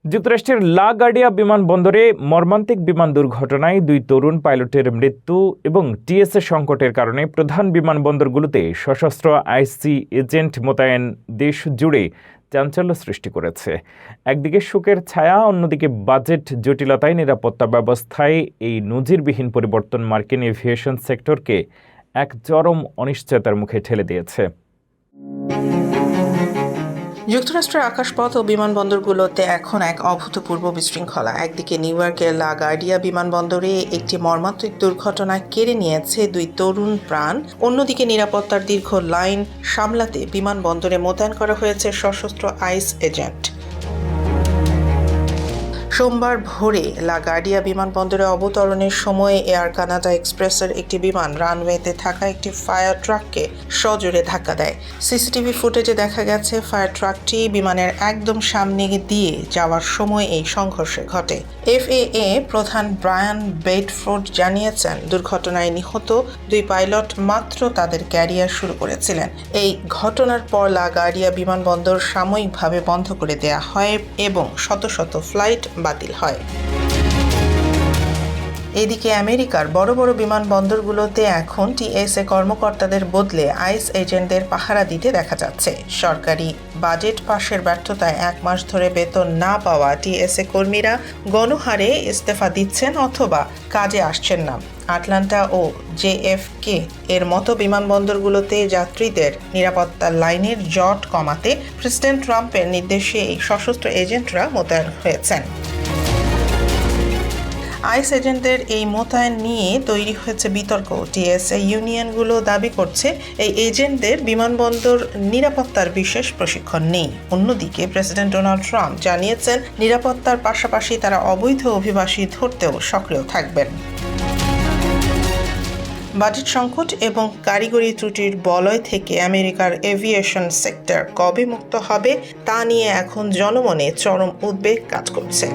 যুক্তরাষ্ট্রের লা গার্ডিয়া বিমানবন্দরে মর্মান্তিক বিমান দুর্ঘটনায় 2 তরুণ পাইলটের মৃত্যু এবং টিএসএ সংকটের কারণে প্রধান বিমানবন্দরগুলোতে সশস্ত্র আইসি এজেন্ট মোতায়েন দেশ জুড়ে চাঞ্চল্য সৃষ্টি করেছে। একদিকে শোকের ছায়া, অন্যদিকে বাজেট জটিলতায় নিরাপত্তা ব্যবস্থায় এই নজিরবিহীন পরিবর্তন মার্কিন এভিয়েশন সেক্টরকে এক চরম অনিশ্চয়তার মুখে ঠেলে দিয়েছে। যুক্তরাষ্ট্রের আকাশপথ ও বিমানবন্দরগুলোতে এখন এক অভূতপূর্ব বিশৃঙ্খলা। একদিকে নিউ ইয়র্কের লা গার্ডিয়া বিমানবন্দরে একটি মর্মান্তিক দুর্ঘটনা কেড়ে নিয়েছে 2 তরুণ প্রাণ, অন্যদিকে নিরাপত্তার দীর্ঘ লাইন সামলাতে বিমানবন্দরে মোতায়েন করা হয়েছে সশস্ত্র আইস এজেন্ট। সোমবার ভোরে লা গার্ডিয়া বিমানবন্দরে অবতরণের সময় এয়ার কানাডা এক্সপ্রেসের একটি বিমান রানওয়েতে থাকা একটি ফায়ার ট্রাককে সজোরে ধাক্কা দেয়। সিসিটিভি ফুটেজে দেখা গেছে ফায়ার ট্রাকটি বিমানের একদম সামনে দিয়ে যাওয়ার সময় এই সংঘর্ষ ঘটে। FAA প্রধান ব্রায়ান বেডফোর্ড জানিয়েছেন, দুর্ঘটনায় নিহত 2 পাইলট মাত্র তাদের ক্যারিয়ার শুরু করেছিলেন। এই ঘটনার পর লা গার্ডিয়া বিমানবন্দর সাময়িকভাবে বন্ধ করে দেওয়া হয় এবং শত শত ফ্লাইট বাতিল হয়। এদিকে আমেরিকার বড় বড় বিমানবন্দরগুলোতে এখন টিএসএ কর্মকর্তাদের বদলে আইস এজেন্টদের পাহারা দিতে দেখা যাচ্ছে। সরকারি বাজেট পাশের ব্যর্থতায় 1 মাস ধরে বেতন না পাওয়া টিএসএ কর্মীরা গণহারে ইস্তফা দিচ্ছেন অথবা কাজে আসছেন না। আটলান্টা ও JFK এর মতো বিমানবন্দরগুলোতে যাত্রীদের নিরাপত্তার লাইনের জট কমাতে প্রেসিডেন্ট ট্রাম্পের নির্দেশে এই সশস্ত্র এজেন্টরা মোতায়েন হয়েছেন। আইস এজেন্টদের এই মোতায়েন নিয়ে তৈরি হয়েছে বিতর্ক। টিএসএ ইউনিয়নগুলো দাবি করছে এই এজেন্টদের বিমানবন্দর নিরাপত্তার বিশেষ প্রশিক্ষণ নেই। অন্যদিকে প্রেসিডেন্ট ডোনাল্ড ট্রাম্প জানিয়েছেন, নিরাপত্তার পাশাপাশি তারা অবৈধ অভিবাসী ধরতেও সক্রিয় থাকবেন। বাজেট সংকট এবং কারিগরি ত্রুটির বলয় থেকে আমেরিকার এভিয়েশন সেক্টর কবে মুক্ত হবে তা নিয়ে এখন জনমনে চরম উদ্বেগ কাজ করছে।